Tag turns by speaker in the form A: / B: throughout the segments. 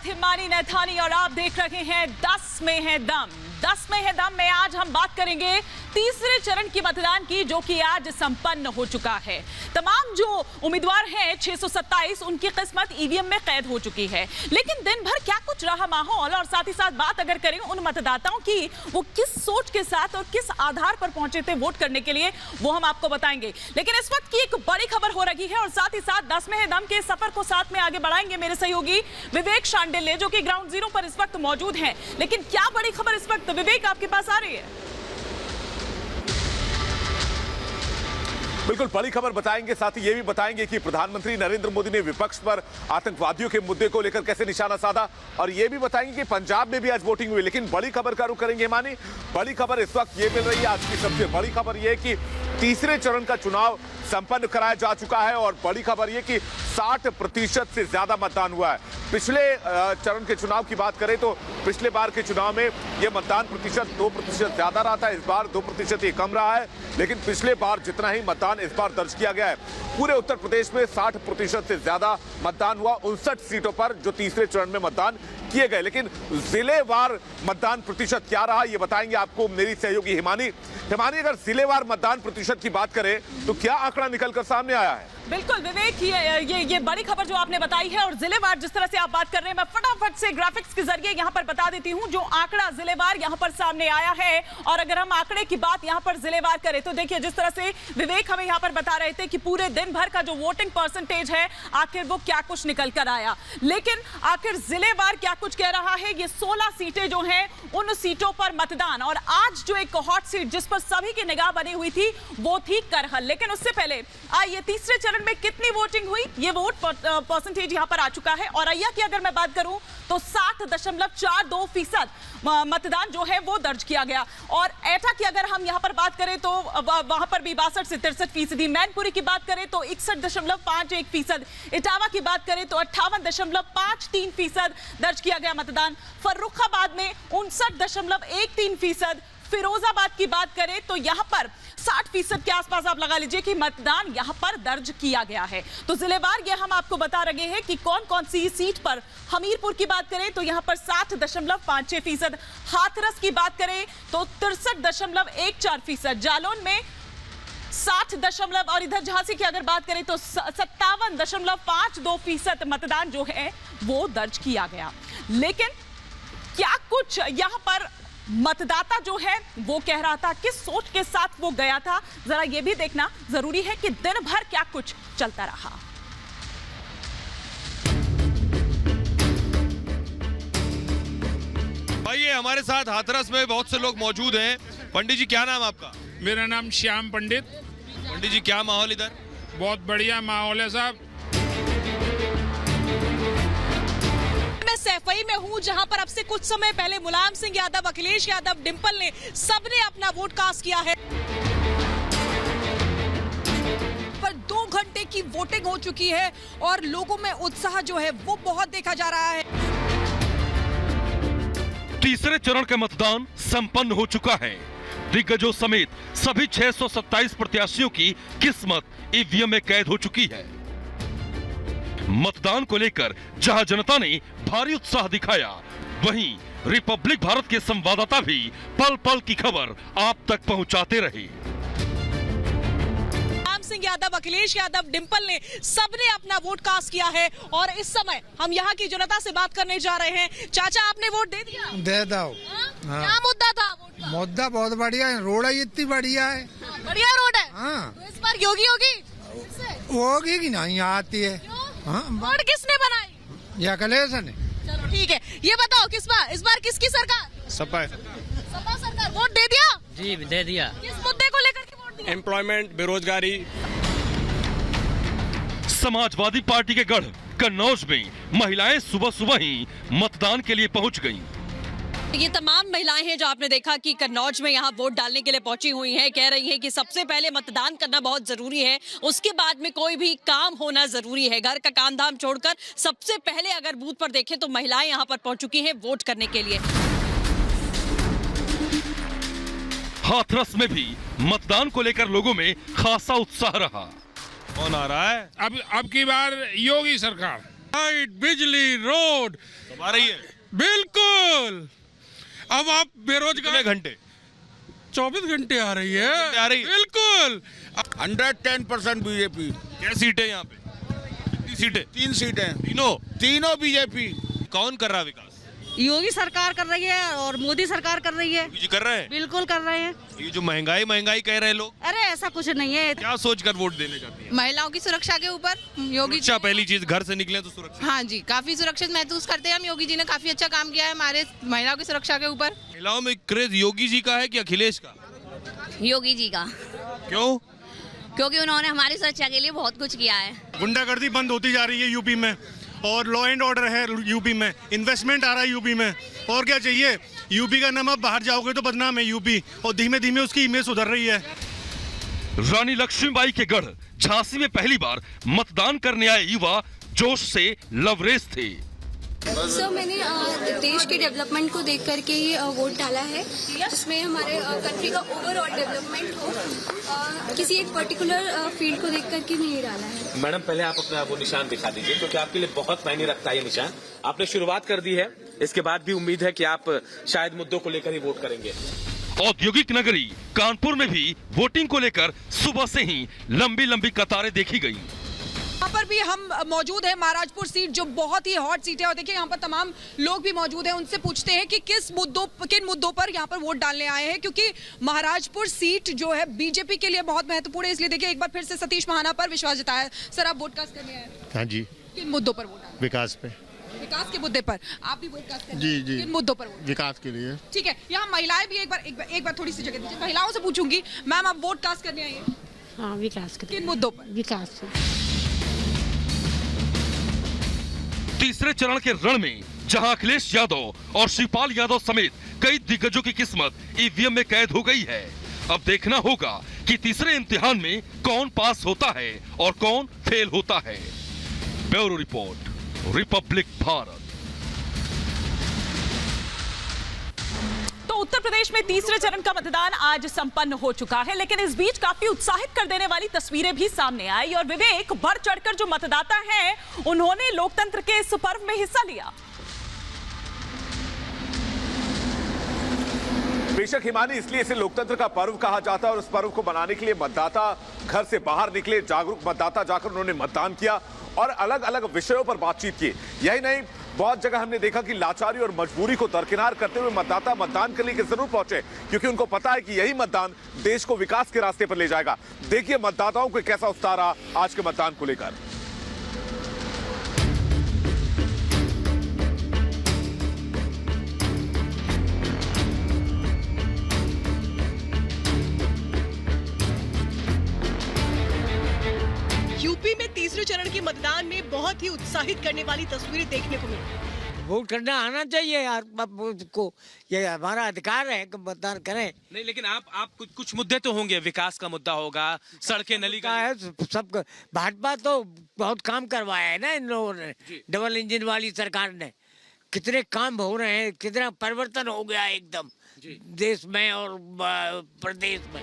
A: हिमानी नैथानी और आप देख रहे हैं 10 में है दम। 10 में है दम में आज हम बात करेंगे तीसरे चरण की मतदान की, जो कि आज संपन्न हो चुका है। तमाम जो उम्मीदवार हैं 627, उनकी किस्मत ईवीएम में कैद हो चुकी है। लेकिन दिन भर क्या कुछ रहा माहौल, और साथ ही साथ बात अगर करें उन मतदाताओं की, वो किस सोच के साथ और किस आधार पर पहुंचे थे वोट करने के लिए, वो हम आपको बताएंगे। लेकिन इस वक्त की एक बड़ी खबर हो रही है और साथ ही साथ 10 में है दम के सफर को साथ में आगे बढ़ाएंगे मेरे सहयोगी विवेक शांडिल्य, जो कि ग्राउंड जीरो पर इस वक्त मौजूद हैं। लेकिन क्या बड़ी खबर इस वक्त विवेक आपके पास आ रही है?
B: बिल्कुल बड़ी खबर बताएंगे, साथ ही ये भी बताएंगे कि प्रधानमंत्री नरेंद्र मोदी ने विपक्ष पर आतंकवादियों के मुद्दे को लेकर कैसे निशाना साधा, और ये भी बताएंगे कि पंजाब में भी आज वोटिंग हुई। लेकिन बड़ी खबर का रुख करेंगे हिमानी। बड़ी खबर इस वक्त ये मिल रही है, आज की सबसे बड़ी खबर ये है कि तीसरे चरण का चुनाव संपन्न कराया जा चुका है, और बड़ी खबर ये कि 60% से ज्यादा मतदान हुआ है। पिछले चरण के चुनाव की बात करें तो पिछले बार के चुनाव में यह मतदान प्रतिशत 2% ज्यादा रहा था, इस बार 2% ये कम रहा है। लेकिन पिछले बार जितना ही मतदान इस बार दर्ज किया गया है, पूरे उत्तर प्रदेश में 60% से ज्यादा मतदान हुआ 59 सीटों पर, जो तीसरे चरण में मतदान किए गए। लेकिन जिलेवार मतदान प्रतिशत क्या रहा, ये बताएंगे आपको मेरी सहयोगी हिमानी। हिमानी, अगर जिलेवार मतदान प्रतिशत की बात करें तो क्या आंकड़ा निकलकर सामने आया है?
A: बिल्कुल विवेक, ये बड़ी खबर जो आपने बताई है, और जिलेवार जिस तरह से आप बात कर रहे हैं, मैं फटाफट से ग्राफिक्स के जरिए यहां पर बता देती हूं जो आंकड़ा जिलेवार यहां पर सामने आया है। और अगर हम आंकड़े की बात यहां पर जिलेवार करें तो देखिए, जिस तरह से विवेक हमें यहां पर बता रहे थे कि पूरे दिन भर का जो वोटिंग परसेंटेज है, आखिर वो क्या कुछ निकल कर आया। लेकिन आखिर जिलेवार क्या कुछ कह रहा है, ये 16 सीटें जो हैं, उन सीटों पर मतदान, और आज जो एक हॉट सीट जिस पर सभी की निगाह बनी हुई थी, वो थी करहल। लेकिन उससे पहले आइए तीसरे चरण में कितनी वोटिंग हुई, ये वोट परसेंटेज यहां पर आ चुका है। और अय्या की अगर मैं बात करूं तो 60.42% मतदान जो है वो दर्ज किया गया। और एटा की अगर हम यहां पर बात करें तो वहां पर भी 62 से 63%। मैनपुरी की बात करें तो 61.51%। इटावा की बात करें तो 58.53% दर्ज किया गया मतदान। फर्रुखाबाद में 59.13%। फिरोजाबाद की बात करें तो यहां पर 60% के आसपास आप लगा लीजिए कि मतदान यहां पर दर्ज किया गया है। तो जिलेवार ये हम आपको बता रहे हैं कि कौन कौन सी सीट पर। हमीरपुर की बात करें तो यहां पर 60.56%। हाथरस की बात करें तो 63.14%। जालौन में 60 और इधर झांसी की अगर बात करें तो 57.52% मतदान जो है वो दर्ज किया गया। लेकिन क्या कुछ यहां पर मतदाता जो है वो कह रहा था, किस सोच के साथ वो गया था, जरा ये भी देखना जरूरी है कि दिन भर क्या कुछ चलता रहा।
C: भाई ये हमारे साथ हाथरस में बहुत से लोग मौजूद हैं। पंडित जी, क्या नाम आपका?
D: मेरा नाम श्याम पंडित।
C: पंडित जी, क्या माहौल इधर?
D: बहुत बढ़िया माहौल है साहब।
E: सैफई में हूं, जहां पर अब से कुछ समय पहले मुलायम सिंह यादव, अखिलेश यादव, डिंपल ने सबने अपना वोट कास्ट किया है। पर 2 घंटे की वोटिंग हो चुकी है और लोगों में उत्साह जो है वो बहुत देखा जा रहा है।
F: तीसरे चरण का मतदान संपन्न हो चुका है। दिग्गजों समेत सभी 627 प्रत्याशियों की किस्मत ईवीएम में कैद हो चुकी है। मतदान को लेकर जहां जनता ने भारी उत्साह दिखाया, वहीं रिपब्लिक भारत के संवाददाता भी पल पल की खबर आप तक पहुंचाते रहे।
E: मुलायम सिंह यादव, अखिलेश यादव, डिंपल ने सबने अपना वोट कास्ट किया है और इस समय हम यहाँ की जनता से बात करने जा रहे हैं। चाचा, आपने वोट दे दिया?
G: दे दो।
E: हाँ? क्या मुद्दा था वोट का?
G: मुद्दा बहुत बढ़िया है, रोड है इतनी बढ़िया है।
E: बढ़िया रोड है।
G: हाँ।
E: तो इस बार योगी
G: होगी कि नहीं आती है। हाँ,
E: वोट किसने बनाई?
G: ये अखिलेश ने।
E: चलो ठीक है, ये बताओ इस बार किसकी सरकार?
D: सपा
E: सरकार। वोट दे दिया?
H: जी दे दिया।
E: किस मुद्दे को लेकर के वोट दिया?
D: एम्प्लॉयमेंट, बेरोजगारी।
F: समाजवादी पार्टी के गढ़ कन्नौज में महिलाएं सुबह सुबह ही मतदान के लिए पहुंच गईं।
E: ये तमाम महिलाएं हैं जो आपने देखा कि कन्नौज में यहाँ वोट डालने के लिए पहुंची हुई हैं। कह रही हैं कि सबसे पहले मतदान करना बहुत जरूरी है, उसके बाद में कोई भी काम होना जरूरी है। घर का काम धाम छोड़कर सबसे पहले अगर बूथ पर देखें तो महिलाएं यहाँ पर पहुंच चुकी हैं वोट करने के लिए।
F: हाथरस में भी मतदान को लेकर लोगों में खासा उत्साह रहा।
C: कौन आ रहा है?
D: अब की बार योगी सरकार। लाइट, बिजली, रोड
C: आ रही है
D: बिल्कुल। अब आप
C: कितने
D: बेरोजगार
C: घंटे
D: 24 घंटे आ रही है,
C: आ रही है।
D: बिल्कुल।
H: 110% बीजेपी।
C: क्या सीटें यहाँ पे? कितनी सीटें?
H: 3 सीटें,
C: तीनों
H: बीजेपी।
C: कौन कर रहा है विकास?
I: योगी सरकार कर रही है और मोदी सरकार कर रही है।
C: योगी जी कर रहे हैं?
I: बिल्कुल कर रहे हैं।
C: ये जो महंगाई कह रहे हैं लोग,
I: अरे ऐसा कुछ नहीं है।
C: क्या सोचकर वोट देने जाती है?
I: महिलाओं की सुरक्षा के ऊपर योगी
C: सुरक्षा पहली चीज, घर से निकले तो सुरक्षा।
I: हाँ जी, काफी सुरक्षित महसूस करते हैं हम। योगी जी ने काफी अच्छा काम किया है हमारे महिलाओं की सुरक्षा के ऊपर।
C: महिलाओं में क्रेज योगी जी का है कि अखिलेश का?
J: योगी जी का।
C: क्यों?
J: क्योंकि उन्होंने हमारी सुरक्षा के लिए बहुत कुछ किया है।
K: गुंडागर्दी बंद होती जा रही है यूपी में, और लॉ एंड ऑर्डर है यूपी में, इन्वेस्टमेंट आ रहा है यूपी में, और क्या चाहिए? यूपी का नाम अब बाहर जाओगे तो बदनाम है यूपी, और धीमे धीमे उसकी इमेज सुधर रही है।
F: रानी लक्ष्मीबाई के गढ़ झांसी में पहली बार मतदान करने आए युवा जोश से लवरेज थे।
J: सर, मैंने देश के डेवलपमेंट को देख करके ही वोट डाला है, जिसमें हमारे कंट्री का ओवरऑल डेवलपमेंट हो। किसी एक पर्टिकुलर फील्ड को देख करके नहीं डाला है।
L: मैडम, पहले आप अपना वो निशान दिखा दीजिए, क्योंकि आपके लिए बहुत मायने रखता है ये निशान। आपने शुरुआत कर दी है, इसके बाद भी उम्मीद है कि आप शायद मुद्दों को लेकर ही वोट करेंगे।
F: औद्योगिक नगरी कानपुर में भी वोटिंग को लेकर सुबह से ही लंबी लंबी कतारें देखी गई।
I: यहाँ पर भी हम मौजूद है, महाराजपुर सीट जो बहुत ही हॉट सीट है, और देखिए यहाँ पर तमाम लोग भी मौजूद हैं। उनसे पूछते हैं कि किन मुद्दों पर यहाँ पर वोट डालने आए हैं, क्योंकि महाराजपुर सीट जो है बीजेपी के लिए बहुत महत्वपूर्ण है। इसलिए देखिए एक बार फिर से सतीश महाना पर विश्वास जताया है। सर, आप वोट कास्ट करने आए हैं?
K: हाँ जी।
I: किन मुद्दों पर वोट डालें?
K: विकास पे।
I: विकास के मुद्दे पर आप भी वोट कास्ट करें?
K: जी जी।
I: किन मुद्दों पर वोट?
K: विकास के लिए।
I: ठीक है, यहाँ महिलाएं भी एक बार थोड़ी सी जगह दीजिए। महिलाओं से पूछूंगी, मैम आप वोट कास्ट करने आई हैं?
J: हाँ, विकास
I: किन मुद्दों पर?
J: विकास।
F: तीसरे चरण के रण में जहां अखिलेश यादव और शिवपाल यादव समेत कई दिग्गजों की किस्मत ईवीएम में कैद हो गई है। अब देखना होगा कि तीसरे इम्तिहान में कौन पास होता है और कौन फेल होता है। Bureau report, Republic Bharat.
A: तो उत्तर प्रदेश में तीसरे चरण का मतदान आज संपन्न हो चुका है, लेकिन इस बीच काफी उत्साहित कर देने वाली तस्वीरें भी सामने आई और विवेक बढ़ चढ़कर जो मतदाता हैं उन्होंने लोकतंत्र के इस पर्व में हिस्सा लिया।
B: बेशक हिमानी, इसलिए इसे लोकतंत्र का पर्व कहा जाता है और उस पर्व को मनाने के लिए मतदाता घर से बाहर निकले, जागरूक मतदाता जाकर उन्होंने मतदान किया और अलग अलग विषयों पर बातचीत की। यही नहीं, बहुत जगह हमने देखा कि लाचारी और मजबूरी को दरकिनार करते हुए मतदाता मतदान करने के जरूर पहुंचे, क्योंकि उनको पता है कि यही मतदान देश को विकास के रास्ते पर ले जाएगा। देखिए मतदाताओं को कैसा उत्साह रहा आज के मतदान को लेकर।
I: यूपी में तीसरे चरण के मतदान में बहुत ही उत्साहित करने वाली तस्वीरें देखने को मिली।
M: वोट करना आना चाहिए यार को, ये हमारा अधिकार है कि मतदान करें।
L: नहीं, लेकिन आप कुछ मुद्दे तो होंगे, विकास का मुद्दा होगा, सड़कें नली का
M: है, सब भाजपा तो बहुत काम करवाया है ना इन लोगों ने, डबल इंजन वाली सरकार ने। कितने काम हो रहे हैं, कितना परिवर्तन हो गया एकदम देश में और प्रदेश में।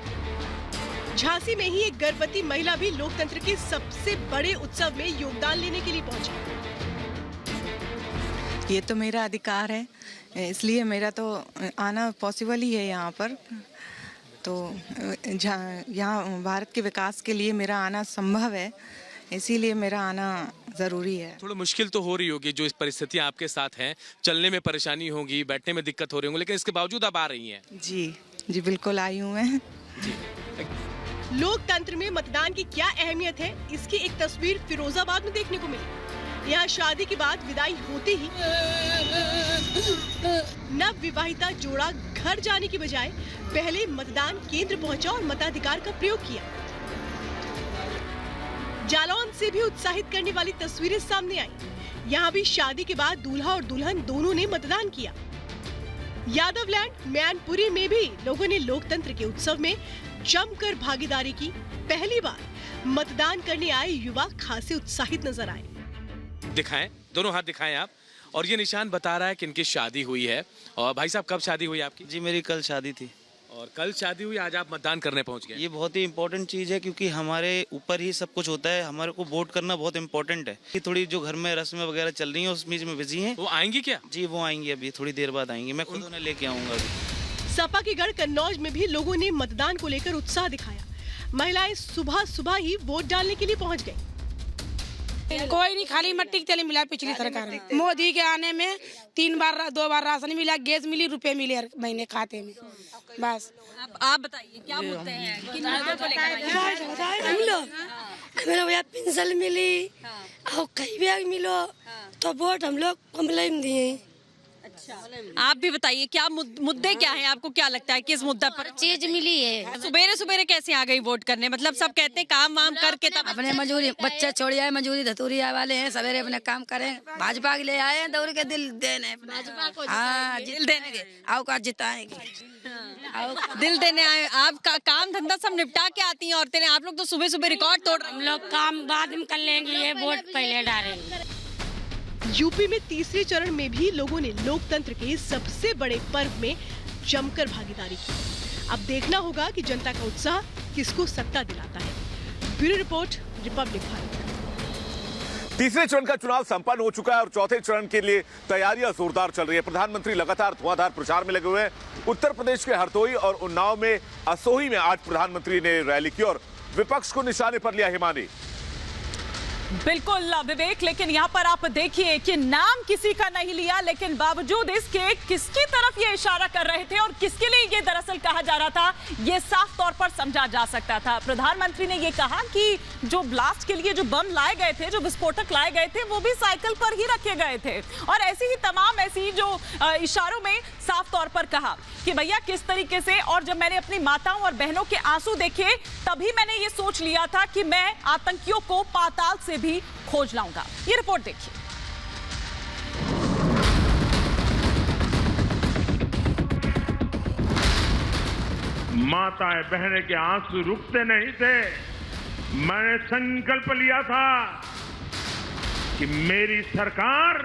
I: झांसी में ही एक गर्भवती महिला भी लोकतंत्र के सबसे बड़े उत्सव में योगदान लेने के लिए पहुंची।
N: ये तो मेरा अधिकार है, इसलिए मेरा तो आना पॉसिबल ही है यहाँ पर। तो यहाँ भारत के विकास के लिए मेरा आना संभव है, इसीलिए मेरा आना ज़रूरी है।
L: थोड़ा मुश्किल तो हो रही होगी, जो इस परिस्थितियाँ आपके साथ हैं, चलने में परेशानी होगी, बैठने में दिक्कत हो रही होगी, लेकिन इसके बावजूद आप आ रही हैं।
N: जी जी, बिल्कुल आई हूँ मैं।
I: लोकतंत्र में मतदान की क्या अहमियत है, इसकी एक तस्वीर फिरोजाबाद में देखने को मिली। यहाँ शादी के बाद विदाई होते ही नव विवाहिता जोड़ा घर जाने की बजाय पहले मतदान केंद्र पहुंचा और मताधिकार का प्रयोग किया। जालौन से भी उत्साहित करने वाली तस्वीरें सामने आई। यहाँ भी शादी के बाद दूल्हा और दुल्हन दोनों ने मतदान किया। यादवलैंड मैनपुरी में भी लोगों ने लोकतंत्र के उत्सव में जमकर भागीदारी की। पहली बार मतदान करने आए युवा खासे उत्साहित नजर आए।
L: दिखाएं, दोनों हाथ दिखाएं आप। और ये निशान बता रहा है कि इनकी शादी हुई है। और भाई साहब, कब शादी हुई आपकी?
O: जी, मेरी कल शादी थी।
L: और कल शादी हुई, आज आप मतदान करने पहुंच गए।
O: ये बहुत ही इम्पोर्टेंट चीज़ है क्योंकि हमारे ऊपर ही सब कुछ होता है, हमारे को वोट करना बहुत इम्पोर्टेंट है। कि थोड़ी जो घर में रस्में वगैरह चल रही हैं उस बीच में बिजी हैं।
L: वो आएंगी क्या?
O: जी वो आएंगी, अभी थोड़ी देर बाद आएंगी, मैं खुद उन्हें लेके आऊँगा अभी।
I: सपा के गढ़ कन्नौज में भी लोगों ने मतदान को लेकर उत्साह दिखाया। महिलाएं सुबह सुबह ही वोट डालने के लिए पहुंच गयी।
P: कोई नहीं, खाली मट्टी की तेल मिला पिछली सरकार में। मोदी के आने में 2 बार राशन मिला, गैस मिली, रुपए मिले हर महीने खाते में। बस
E: आप बताइए क्या मुद्दे हैं, किन मुद्दों को लेकर?
P: हम लोग भैया पेंशन मिली और कहीं भी मिलो तो वोट हम लोग कमले में दिए।
E: अच्छा, आप भी बताइए क्या मुद्दे क्या हैं, आपको क्या लगता है किस मुद्दा पर
P: चीज मिली है?
E: सुबेरे सुबेरे कैसे आ गई वोट करने? मतलब सब कहते हैं काम वाम करके तब
P: अपने मजूरी बच्चे छोड़ आए, मजूरी धतूरी आए वाले हैं, सवेरे अपने काम करें, भाजपा के लिए आए हैं, दौड़ के दिल देने भाजपा को। हाँ, दिल देने आओ का जिताएंगे,
E: दिल देने आए। आप काम धंधा सब निपटा के आती हैं औरतें, आप लोग तो सुबह सुबह रिकॉर्ड तोड़ रहे हैं।
P: हम लोग काम बाद में कर लेंगे, ये वोट पहले डालेंगे।
I: यूपी में तीसरे चरण में भी लोगों ने लोकतंत्र के सबसे बड़े पर्व में जमकर भागीदारी की। अब देखना होगा कि जनता का उत्साह किसको सत्ता दिलाता है। Bureau report, Republic Bharat.
B: तीसरे चरण का चुनाव संपन्न हो चुका है और चौथे चरण के लिए तैयारियां जोरदार चल रही है। प्रधानमंत्री लगातार धुआंधार प्रचार में लगे हुए हैं। उत्तर प्रदेश के हरदोई और उन्नाव में, असोही में आज प्रधानमंत्री ने रैली की और विपक्ष को निशाने पर लिया। हिमानी,
A: बिल्कुल विवेक, लेकिन यहाँ पर आप देखिए कि नाम किसी का नहीं लिया, लेकिन बावजूद इसके किसकी तरफ ये इशारा कर रहे थे और किसके लिए ये दरअसल कहा जा रहा था, ये साफ तौर पर समझा जा सकता था। प्रधानमंत्री ने ये कहा कि जो ब्लास्ट के लिए जो बम लाए गए थे, जो विस्फोटक लाए गए थे, वो भी साइकिल पर ही रखे गए थे। और ऐसी ही तमाम ऐसी जो इशारों में साफ तौर पर कहा कि भैया किस तरीके से, और जब मैंने अपनी माताओं और बहनों के आंसू देखे तभी मैंने ये सोच लिया था कि मैं आतंकियों को पाताल से भी खोज लाऊंगा। ये रिपोर्ट देखिए।
Q: माताएं बहनें के आंसू रुकते नहीं थे। मैंने संकल्प लिया था कि मेरी सरकार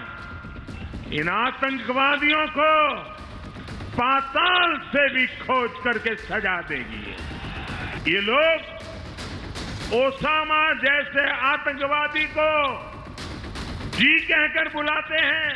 Q: इन आतंकवादियों को पाताल से भी खोज करके सजा देगी। ये लोग ओसामा जैसे आतंकवादी को जी कहकर बुलाते हैं।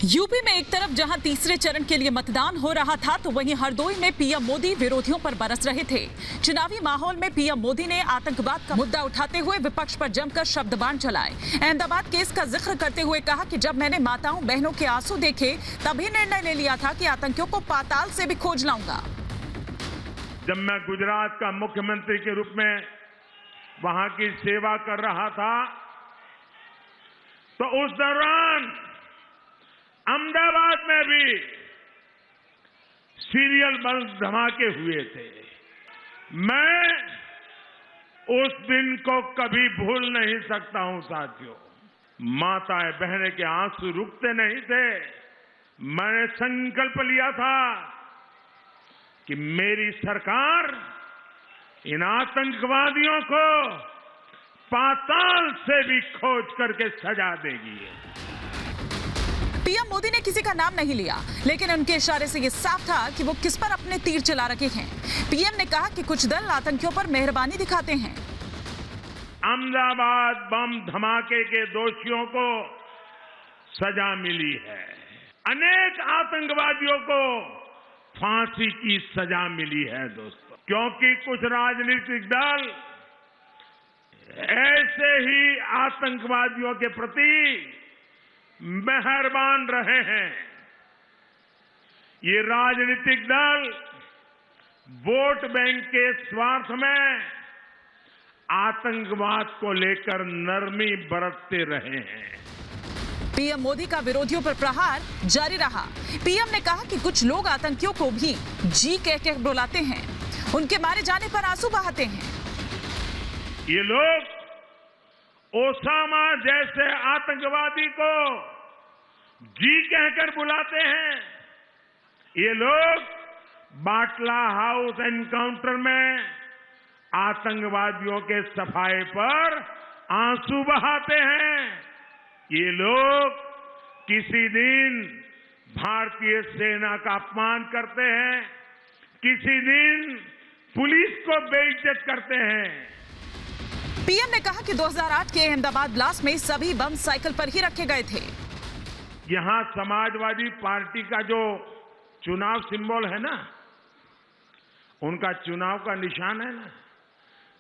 A: यूपी में एक तरफ जहां तीसरे चरण के लिए मतदान हो रहा था, तो वहीं हरदोई में पीएम मोदी विरोधियों पर बरस रहे थे। चुनावी माहौल में पीएम मोदी ने आतंकवाद का मुद्दा उठाते हुए विपक्ष पर जमकर शब्दबाण चलाए। अहमदाबाद केस का जिक्र करते हुए कहा कि जब मैंने माताओं बहनों के आंसू देखे तभी निर्णय ले लिया था कि आतंकियों को पाताल से भी खोज लाऊंगा।
Q: जब मैं गुजरात का मुख्यमंत्री के रूप में वहां की सेवा कर रहा था, तो उस दौरान अहमदाबाद में भी सीरियल बम धमाके हुए थे। मैं उस दिन को कभी भूल नहीं सकता हूं साथियों। माताएं बहनें के आंसू रुकते नहीं थे। मैंने संकल्प लिया था कि मेरी सरकार इन आतंकवादियों को पाताल से भी खोज करके सजा देगी।
A: पीएम मोदी ने किसी का नाम नहीं लिया, लेकिन उनके इशारे से ये साफ था कि वो किस पर अपने तीर चला रखे हैं। पीएम ने कहा कि कुछ दल आतंकियों पर मेहरबानी दिखाते हैं।
Q: अहमदाबाद बम धमाके के दोषियों को सजा मिली है। अनेक आतंकवादियों को फांसी की सजा मिली है दोस्तों, क्योंकि कुछ राजनीतिक दल ऐसे ही आतंकवादियों के प्रति मेहरबान रहे हैं। ये राजनीतिक दल वोट बैंक के स्वार्थ में आतंकवाद को लेकर नरमी बरतते रहे हैं।
A: पीएम मोदी का विरोधियों पर प्रहार जारी रहा। पीएम ने कहा कि कुछ लोग आतंकियों को भी जी कह के बुलाते हैं, उनके मारे जाने पर आंसू बहाते हैं।
Q: ये लोग ओसामा जैसे आतंकवादी को जी कहकर बुलाते हैं। ये लोग बाटला हाउस एनकाउंटर में आतंकवादियों के सफाए पर आंसू बहाते हैं। ये लोग किसी दिन भारतीय सेना का अपमान करते हैं, किसी दिन पुलिस को बेइज्जत करते हैं।
A: पीएम ने कहा कि 2008 के अहमदाबाद ब्लास्ट में सभी बम साइकिल पर ही रखे गए थे।
Q: यहां समाजवादी पार्टी का जो चुनाव सिंबल है ना, उनका चुनाव का निशान है ना,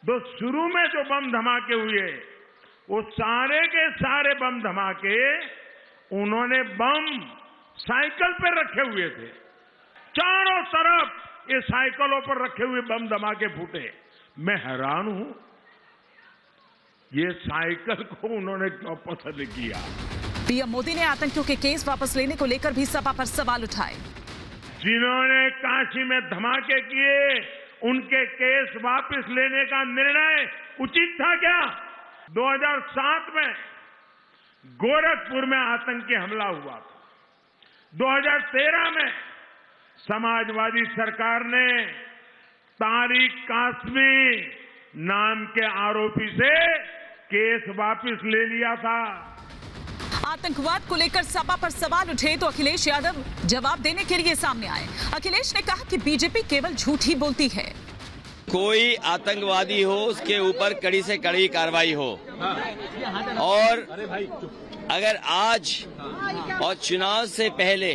Q: तो शुरू में जो बम धमाके हुए वो सारे के सारे बम धमाके उन्होंने बम साइकिल पर रखे हुए थे। चारों तरफ ये साइकिलों पर रखे हुए बम धमाके फूटे। मैं हैरान हूं, ये साइकिल को उन्होंने क्यों पसंद किया।
A: पीएम मोदी ने आतंकियों के केस वापस लेने को लेकर भी सपा पर सवाल उठाए।
Q: जिन्होंने काशी में धमाके किए उनके केस वापस लेने का निर्णय उचित था क्या? 2007 में गोरखपुर में आतंकी हमला हुआ था। 2013 में समाजवादी सरकार ने तारिक कासमी नाम के आरोपी से केस वापस ले लिया था।
A: आतंकवाद को लेकर सपा पर सवाल उठे तो अखिलेश यादव जवाब देने के लिए सामने आए। अखिलेश ने कहा कि बीजेपी केवल झूठ ही बोलती है।
R: कोई आतंकवादी हो उसके ऊपर कड़ी से कड़ी कार्रवाई हो, और अगर आज और चुनाव से पहले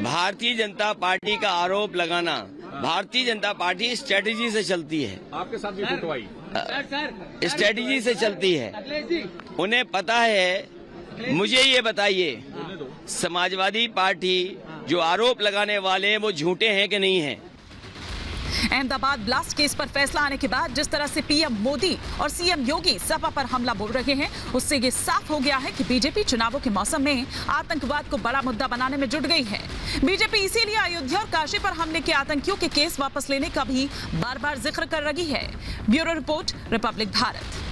R: भारतीय जनता पार्टी का आरोप लगाना, भारतीय जनता पार्टी स्ट्रेटेजी से चलती है।
L: आपके साथ भी फुटवाई
R: स्ट्रेटेजी से चलती है। उन्हें पता है। मुझे ये बताइए, समाजवादी पार्टी जो आरोप लगाने वाले हैं वो झूठे हैं कि नहीं हैं?
A: अहमदाबाद ब्लास्ट केस पर फैसला आने के बाद जिस तरह से पीएम मोदी और सीएम योगी सपा पर हमला बोल रहे हैं, उससे ये साफ हो गया है कि बीजेपी चुनावों के मौसम में आतंकवाद को बड़ा मुद्दा बनाने में जुट गई है। बीजेपी इसीलिए अयोध्या और काशी पर हमले के आतंकियों के केस वापस लेने का भी बार बार जिक्र कर रही है। Bureau report, Republic Bharat.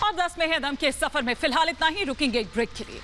A: और 10 में है दम के सफर में फिलहाल इतना ही। रुकेंगे एक ब्रेक के लिए।